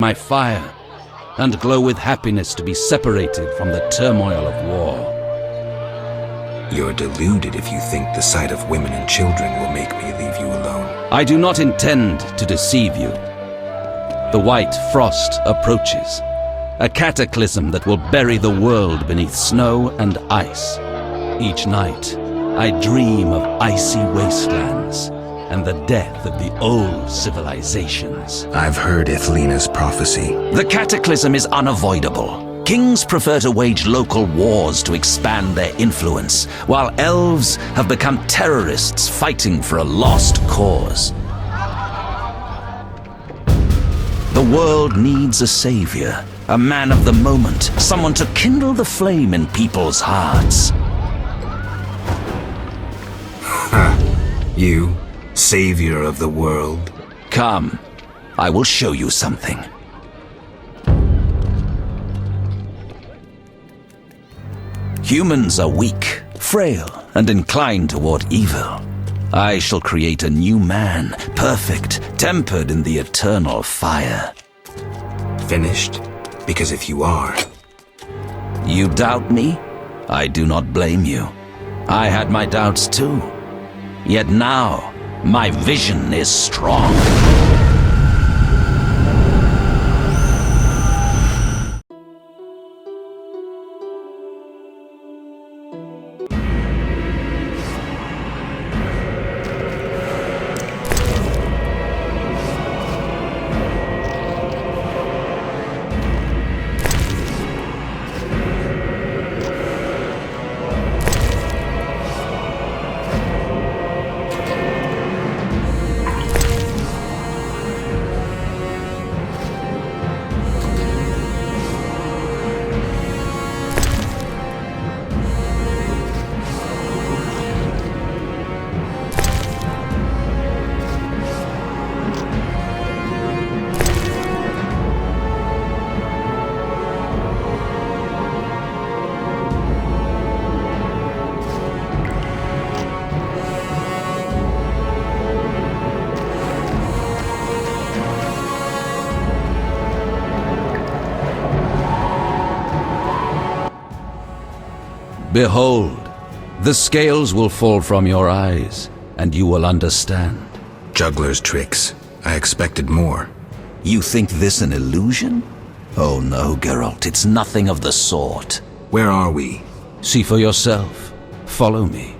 my fire, and glow with happiness to be separated from the turmoil of war. You're deluded if you think the sight of women and children will make me leave you alone. I do not intend to deceive you. The white frost approaches, a cataclysm that will bury the world beneath snow and ice. Each night, I dream of icy wastelands and the death of the old civilizations. I've heard Ithlena's prophecy. The cataclysm is unavoidable. Kings prefer to wage local wars to expand their influence, while elves have become terrorists fighting for a lost cause. The world needs a savior, a man of the moment, someone to kindle the flame in people's hearts. You, savior of the world? Come, I will show you something. Humans are weak, frail, and inclined toward evil. I shall create a new man, perfect, tempered in the eternal fire. Finished? Because if you are... You doubt me? I do not blame you. I had my doubts too. Yet now, my vision is strong. Behold, the scales will fall from your eyes, and you will understand. Juggler's tricks. I expected more. You think this an illusion? Oh no, Geralt, it's nothing of the sort. Where are we? See for yourself. Follow me.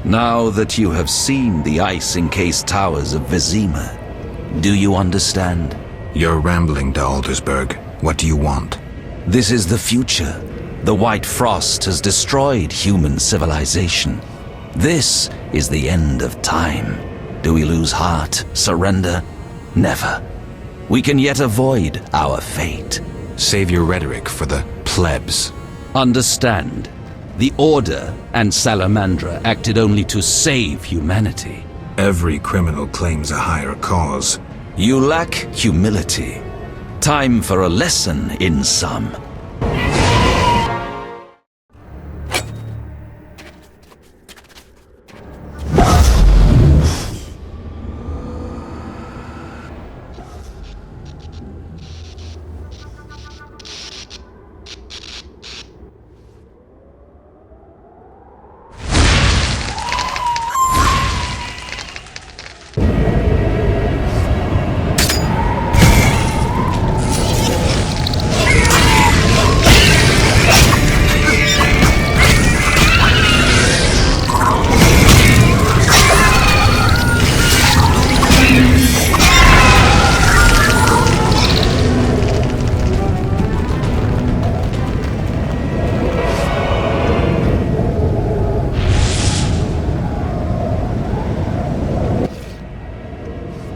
Now that you have seen the ice-encased towers of Vizima, do you understand? You're rambling to Aldersburg. What do you want? This is the future. The white frost has destroyed human civilization. This is the end of time. Do we lose heart, surrender? Never. We can yet avoid our fate. Save your rhetoric for the plebs. Understand. The Order and Salamandra acted only to save humanity. Every criminal claims a higher cause. You lack humility. Time for a lesson in some.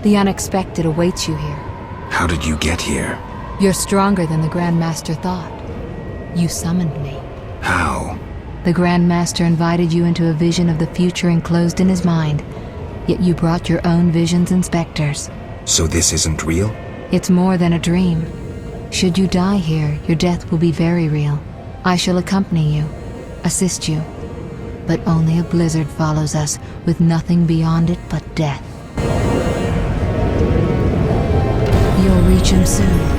The unexpected awaits you here. How did you get here? You're stronger than the Grand Master thought. You summoned me. How? The Grand Master invited you into a vision of the future enclosed in his mind, yet you brought your own visions and specters. So this isn't real? It's more than a dream. Should you die here, your death will be very real. I shall accompany you, assist you. But only a blizzard follows us, with nothing beyond it but death. You'll reach him soon.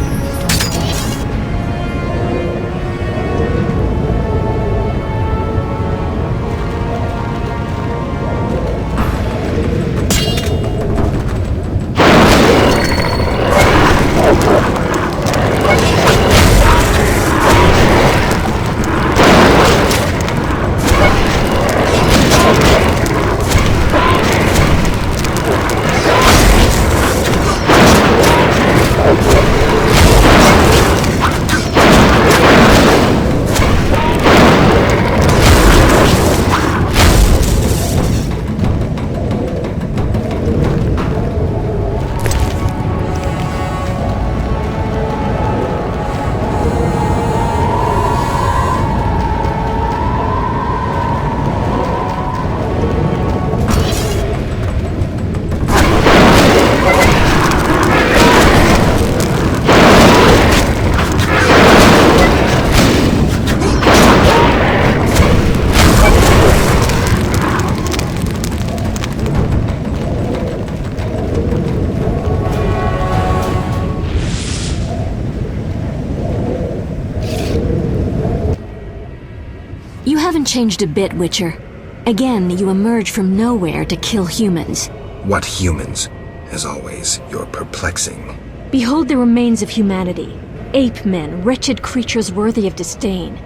Changed a bit, Witcher. Again, you emerge from nowhere to kill humans. What humans? As always, you're perplexing. Behold the remains of humanity. Ape men, wretched creatures worthy of disdain.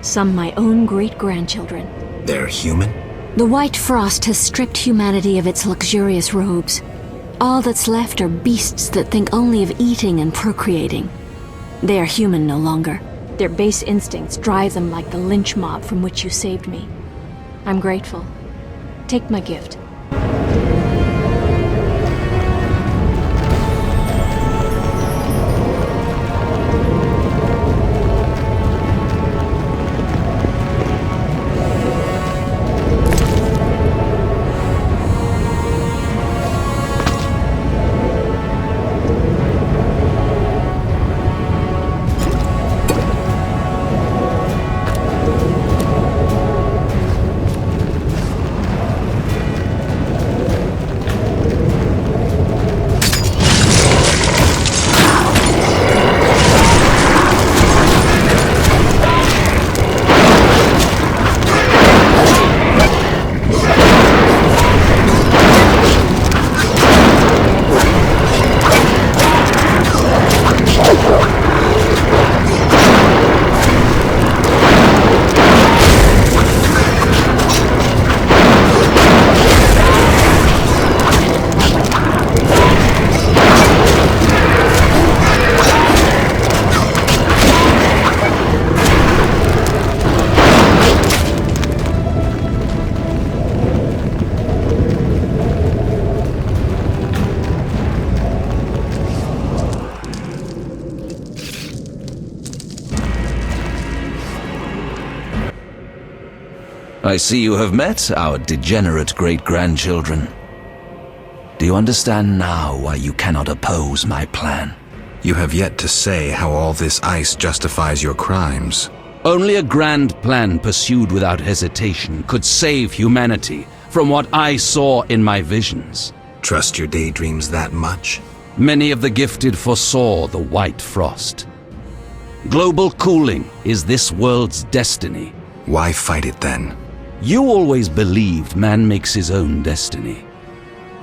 Some my own great-grandchildren. They're human? The white frost has stripped humanity of its luxurious robes. All that's left are beasts that think only of eating and procreating. They are human no longer. Their base instincts drive them like the lynch mob from which you saved me. I'm grateful. Take my gift. I see you have met our degenerate great-grandchildren. Do you understand now why you cannot oppose my plan? You have yet to say how all this ice justifies your crimes. Only a grand plan pursued without hesitation could save humanity from what I saw in my visions. Trust your daydreams that much? Many of the gifted foresaw the white frost. Global cooling is this world's destiny. Why fight it then? You always believed man makes his own destiny.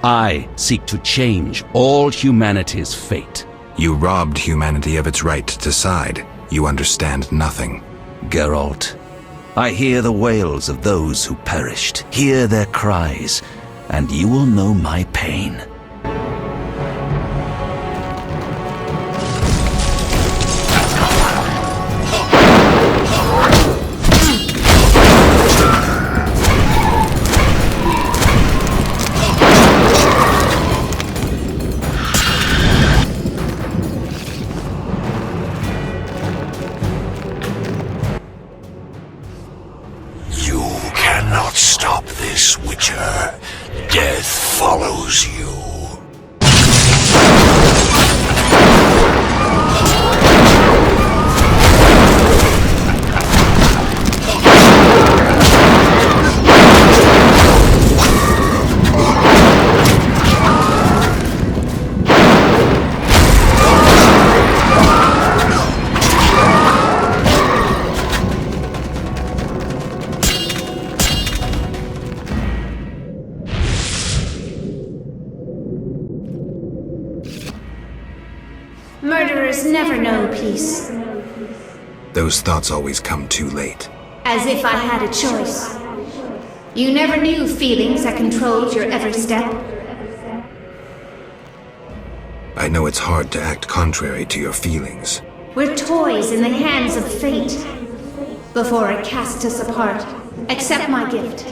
I seek to change all humanity's fate. You robbed humanity of its right to decide. You understand nothing. Geralt, I hear the wails of those who perished, hear their cries, and you will know my pain. choice, Witcher. Death follows you. Murderers never know peace. Those thoughts always come too late. As if I had a choice. You never knew feelings that controlled your every step. I know it's hard to act contrary to your feelings. We're toys in the hands of fate. Before it casts us apart, accept my gift.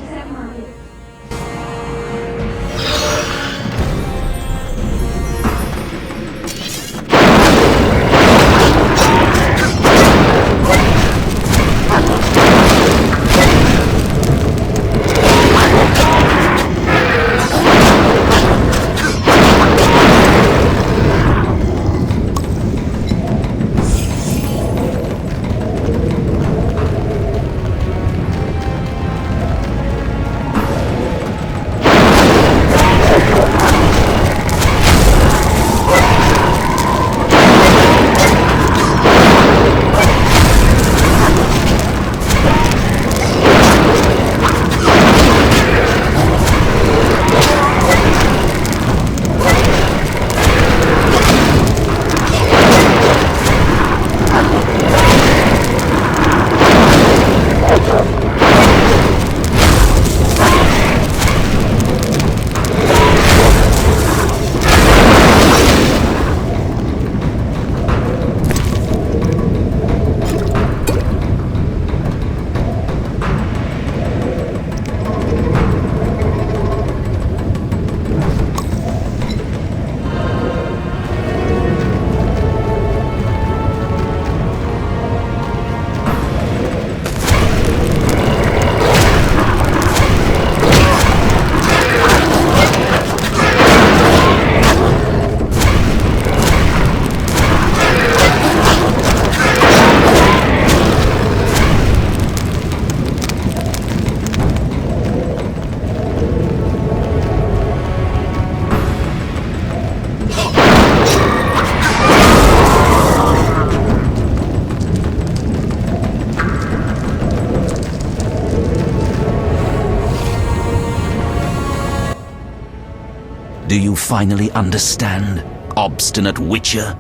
Do you finally understand, obstinate Witcher?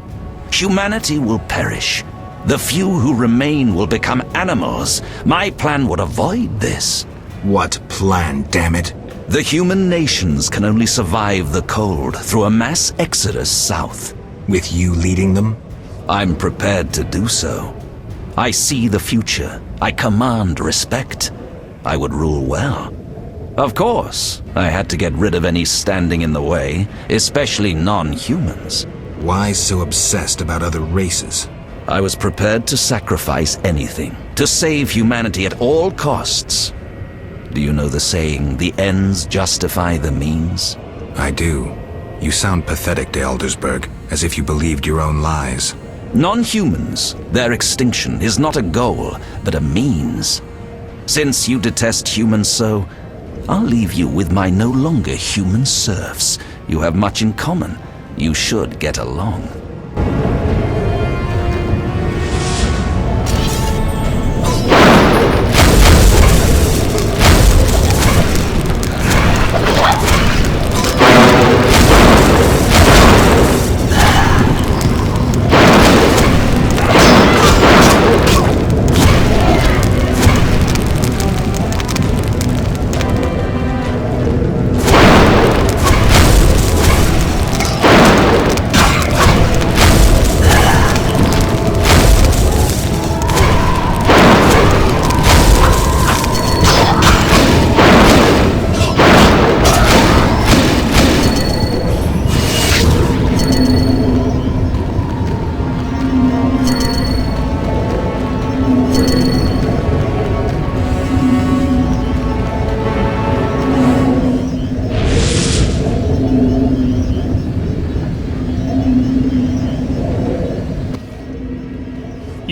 Humanity will perish. The few who remain will become animals. My plan would avoid this. What plan, damn it? The human nations can only survive the cold through a mass exodus south. With you leading them? I'm prepared to do so. I see the future. I command respect. I would rule well. Of course, I had to get rid of any standing in the way, especially non-humans. Why so obsessed about other races? I was prepared to sacrifice anything, to save humanity at all costs. Do you know the saying, the ends justify the means? I do. You sound pathetic to Eldersburg, as if you believed your own lies. Non-humans, their extinction is not a goal, but a means. Since you detest humans so, I'll leave you with my no longer human serfs. You have much in common. You should get along.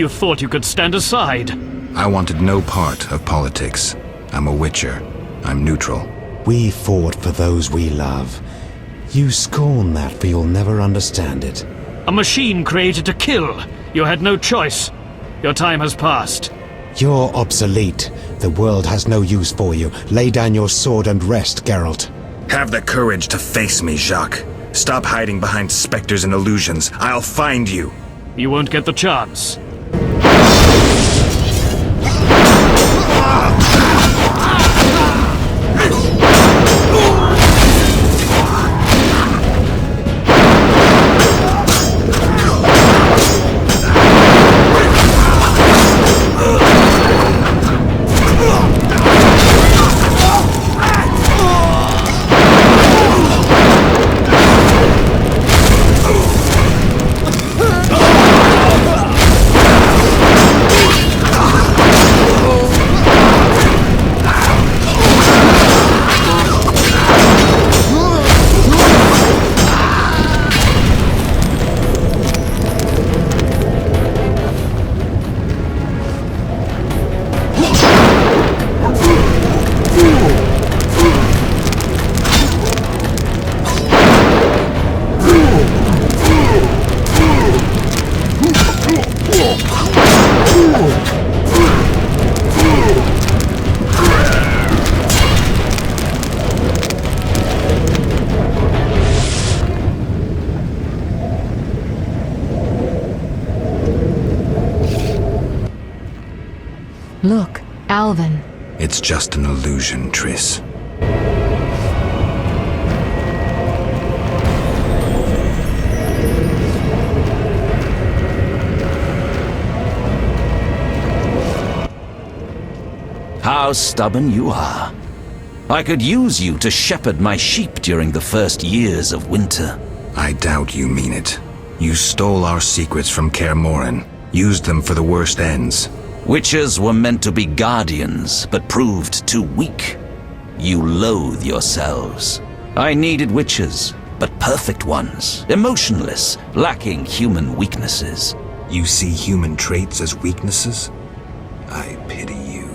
you thought you could stand aside. I wanted no part of politics. I'm a Witcher. I'm neutral. We fought for those we love. You scorn that, for you'll never understand it. A machine created to kill. You had no choice. Your time has passed. You're obsolete. The world has no use for you. Lay down your sword and rest, Geralt. Have the courage to face me, Jacques. Stop hiding behind specters and illusions. I'll find you. You won't get the chance. Look, Alvin. It's just an illusion, Triss. How stubborn you are. I could use you to shepherd my sheep during the first years of winter. I doubt you mean it. You stole our secrets from kä morszáin, used them for the worst ends. Witchers were meant to be guardians, but proved too weak. You loathe yourselves. I needed witchers, but perfect ones, emotionless, lacking human weaknesses. You see human traits as weaknesses? I pity you.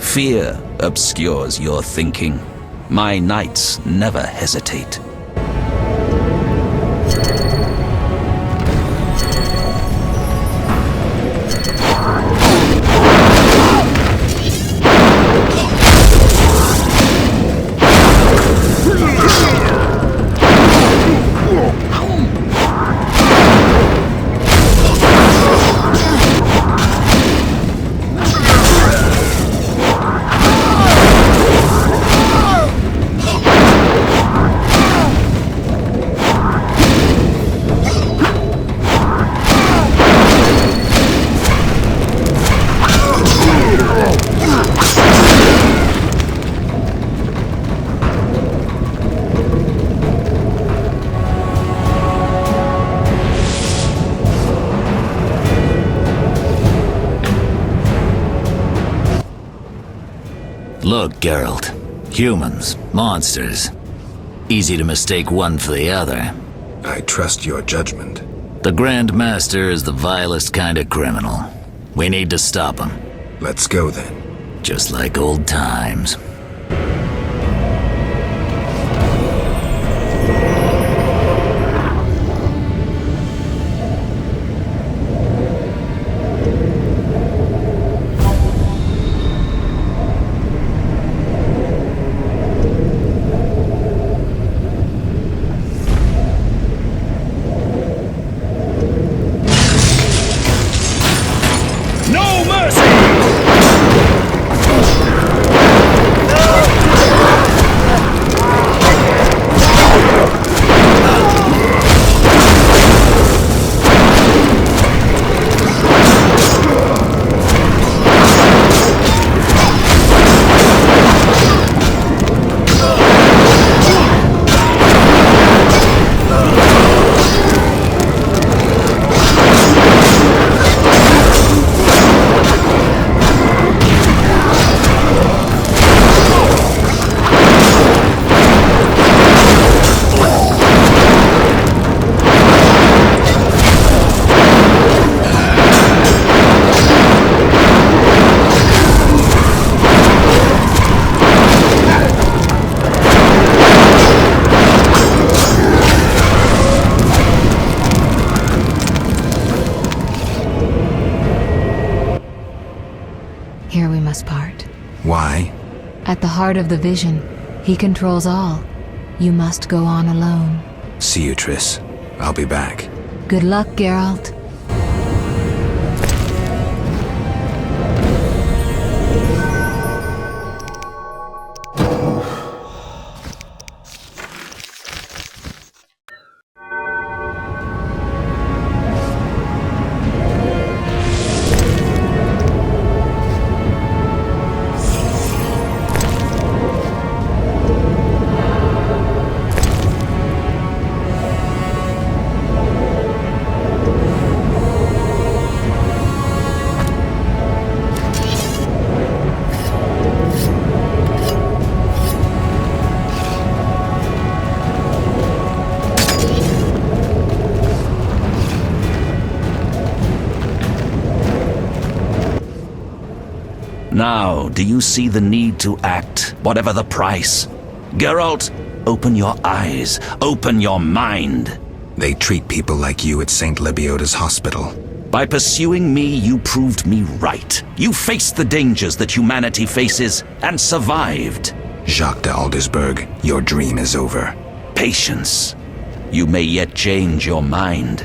Fear obscures your thinking. My knights never hesitate. Look, Geralt. Humans, monsters. Easy to mistake one for the other. I trust your judgment. The Grand Master is the vilest kind of criminal. We need to stop him. Let's go then. Just like old times. No mercy! Here we must part. Why? At the heart of the vision, he controls all. You must go on alone. See you, Triss. I'll be back. Good luck, Geralt. Now, do you see the need to act, whatever the price? Geralt, open your eyes, open your mind. They treat people like you at St. Lebioda's hospital. By pursuing me, you proved me right. You faced the dangers that humanity faces and survived. Jacques de Aldersberg, your dream is over. Patience. You may yet change your mind.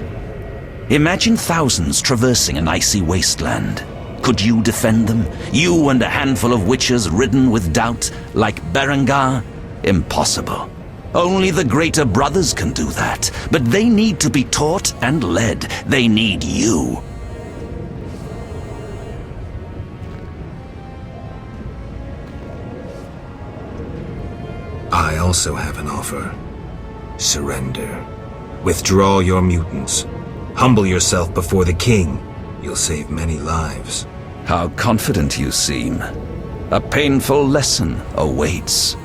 Imagine thousands traversing an icy wasteland. Could you defend them? You and a handful of witchers ridden with doubt, like Berengar? Impossible. Only the greater brothers can do that. But they need to be taught and led. They need you. I also have an offer. Surrender. Withdraw your mutants. Humble yourself before the king. You'll save many lives. How confident you seem. A painful lesson awaits.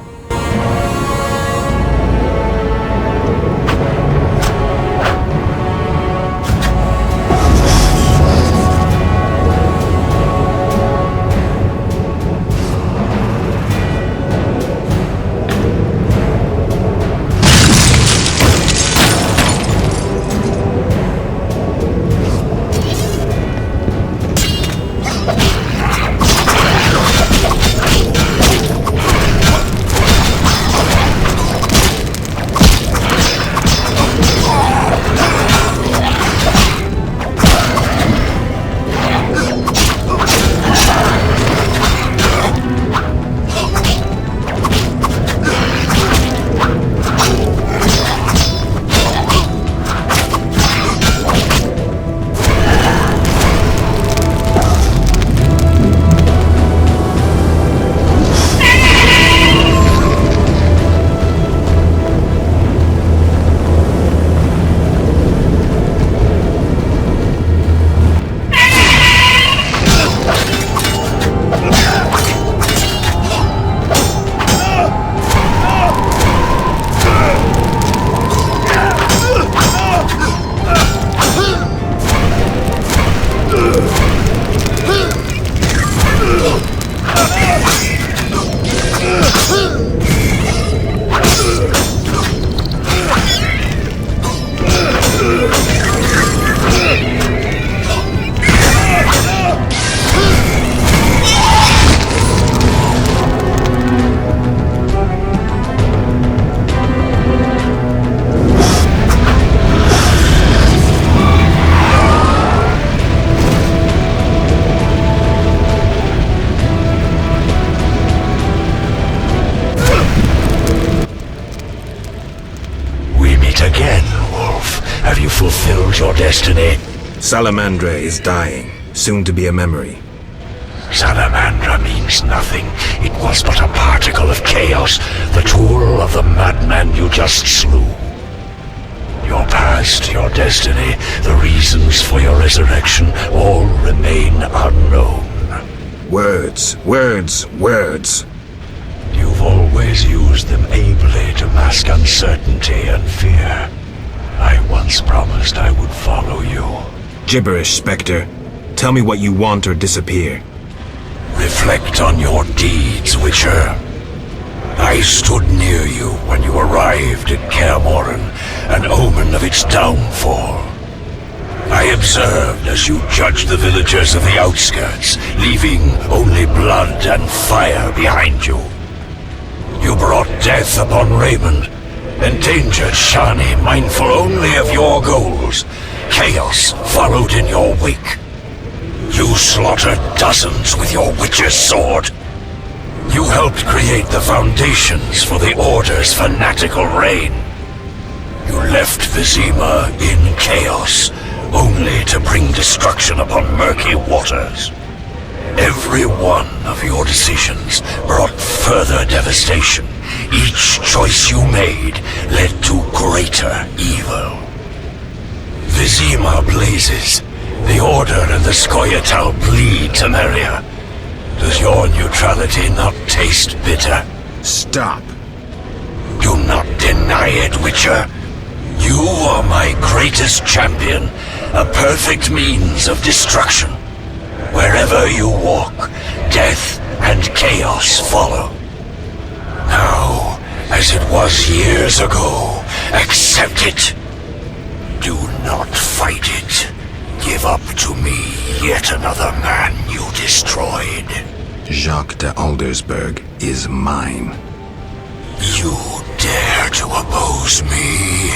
Your destiny. Salamandra is dying, soon to be a memory. Salamandra means nothing. It was but a particle of chaos, the tool of the madman you just slew. Your past, your destiny, the reasons for your resurrection, all remain unknown. Words, words, words. You've always used them ably to mask uncertainty and fear. I once promised I would follow you. Gibberish, Spectre. Tell me what you want or disappear. Reflect on your deeds, Witcher. I stood near you when you arrived at kä mʲin, an omen of its downfall. I observed as you judged the villagers of the outskirts, leaving only blood and fire behind you. You brought death upon Raymond, endangered Shani, mindful only of your goals. Chaos followed in your wake. You slaughtered dozens with your Witcher's sword. You helped create the foundations for the Order's fanatical reign. You left Vizima in chaos, only to bring destruction upon murky waters. Every one of your decisions brought further devastation. Each choice you made led to greater evil. Vizima blazes. The Order and the Skoyatal bleed, Temeria. Does your neutrality not taste bitter? Stop. Do not deny it, Witcher. You are my greatest champion, a perfect means of destruction. Wherever you walk, death and chaos follow. Now, as it was years ago, accept it. Do not fight it. Give up to me yet another man you destroyed. Jacques de Aldersberg is mine. You dare to oppose me?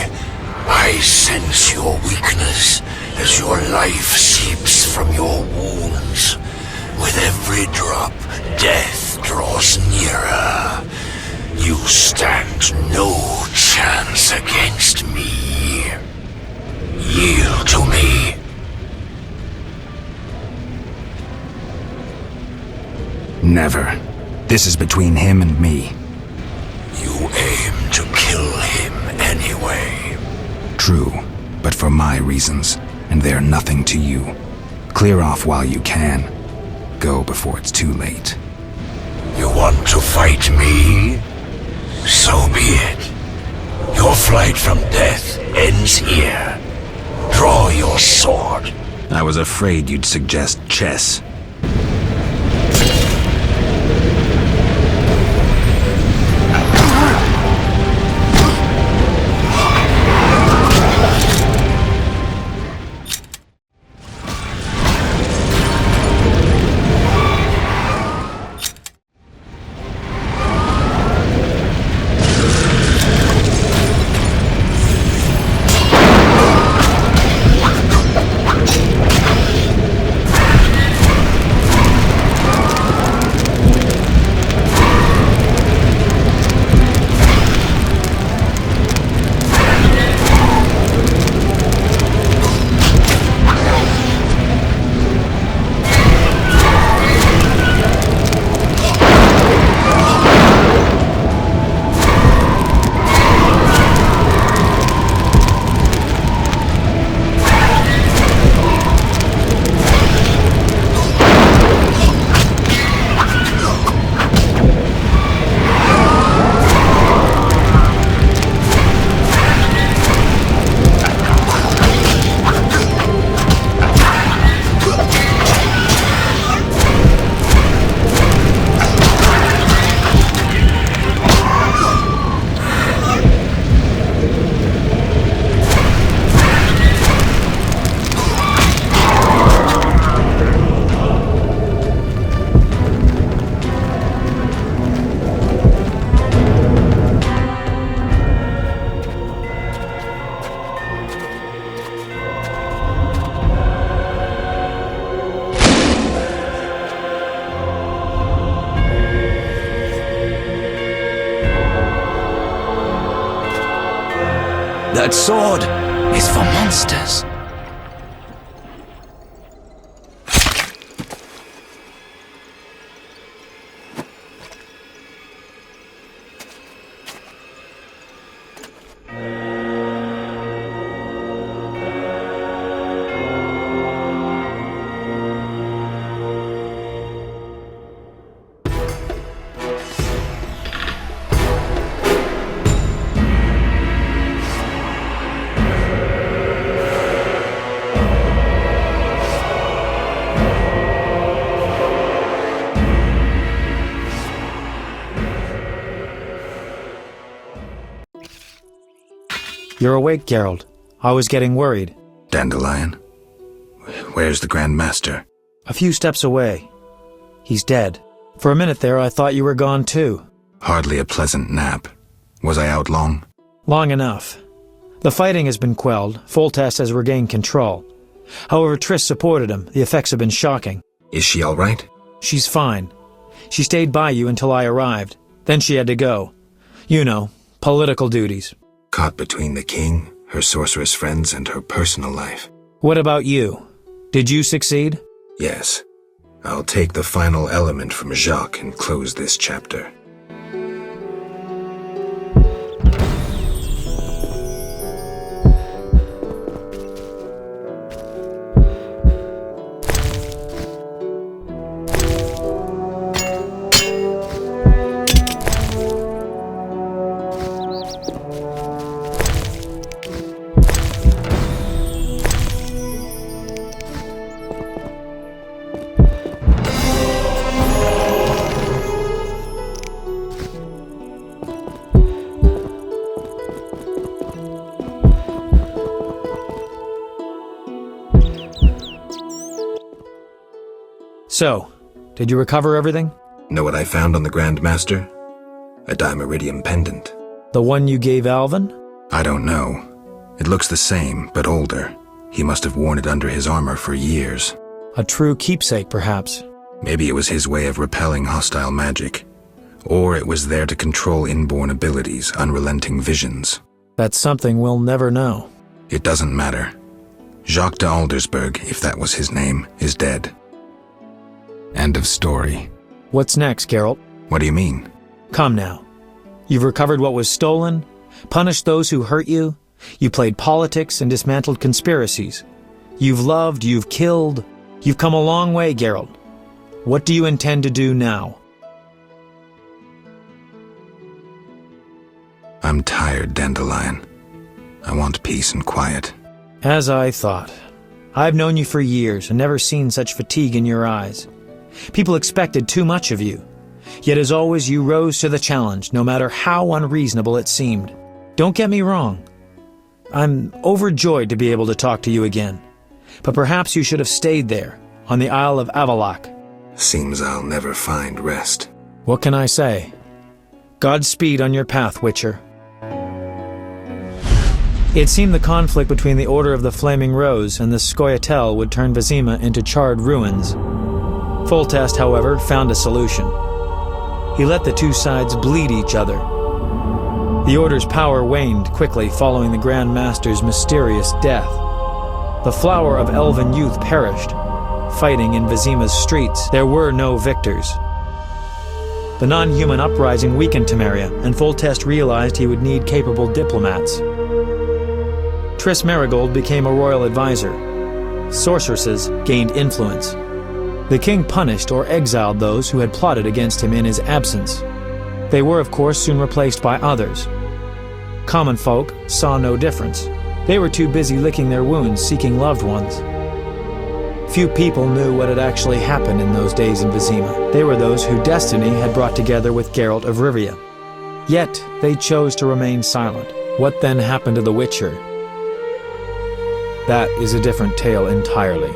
I sense your weakness as your life seeps from your wounds. With every drop, death draws nearer. You stand no chance against me. Yield to me. Never. This is between him and me. You aim to kill him anyway. True, but for my reasons, and they're nothing to you. Clear off while you can. Go before it's too late. You want to fight me? So be it. Your flight from death ends here. Draw your sword. I was afraid you'd suggest chess. That sword is for monsters. You're awake, Geralt. I was getting worried. Dandelion? Where's the Grand Master? A few steps away. He's dead. For a minute there, I thought you were gone too. Hardly a pleasant nap. Was I out long? Long enough. The fighting has been quelled. Foltest has regained control. However, Triss supported him. The effects have been shocking. Is she all right? She's fine. She stayed by you until I arrived. Then she had to go. You know, political duties. Caught between the king, her sorceress friends, and her personal life. What about you? Did you succeed? Yes. I'll take the final element from Jacques and close this chapter. So, did you recover everything? Know what I found on the Grand Master? A dimeritium pendant. The one you gave Alvin? I don't know. It looks the same, but older. He must have worn it under his armor for years. A true keepsake, perhaps. Maybe it was his way of repelling hostile magic. Or it was there to control inborn abilities, unrelenting visions. That's something we'll never know. It doesn't matter. Jacques de Aldersberg, if that was his name, is dead. End of story. What's next, Geralt? What do you mean? Come now. You've recovered what was stolen, punished those who hurt you, you played politics and dismantled conspiracies. You've loved, you've killed. You've come a long way, Geralt. What do you intend to do now? I'm tired, Dandelion. I want peace and quiet. As I thought. I've known you for years and never seen such fatigue in your eyes. People expected too much of you. Yet as always, you rose to the challenge, no matter how unreasonable it seemed. Don't get me wrong. I'm overjoyed to be able to talk to you again. But perhaps you should have stayed there, on the Isle of Avallac'h. Seems I'll never find rest. What can I say? Godspeed on your path, Witcher. It seemed the conflict between the Order of the Flaming Rose and the Scoia'tael would turn Vizima into charred ruins. Foltest, however, found a solution. He let the two sides bleed each other. The Order's power waned quickly following the Grand Master's mysterious death. The flower of elven youth perished. Fighting in Vizima's streets, there were no victors. The non-human uprising weakened Temeria, and Foltest realized he would need capable diplomats. Triss Merigold became a royal advisor. Sorceresses gained influence. The king punished or exiled those who had plotted against him in his absence. They were, of course, soon replaced by others. Common folk saw no difference. They were too busy licking their wounds, seeking loved ones. Few people knew what had actually happened in those days in Vizima. They were those who destiny had brought together with Geralt of Rivia. Yet, they chose to remain silent. What then happened to the Witcher? That is a different tale entirely.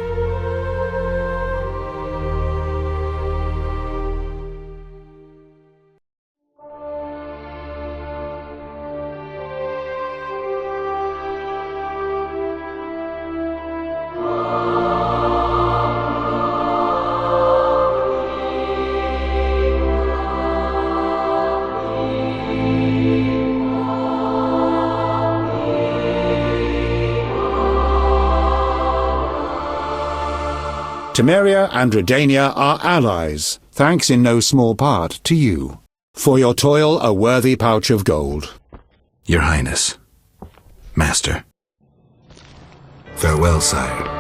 Temeria and Redania are allies, thanks in no small part to you. For your toil, a worthy pouch of gold. Your Highness. Master. Farewell, sire.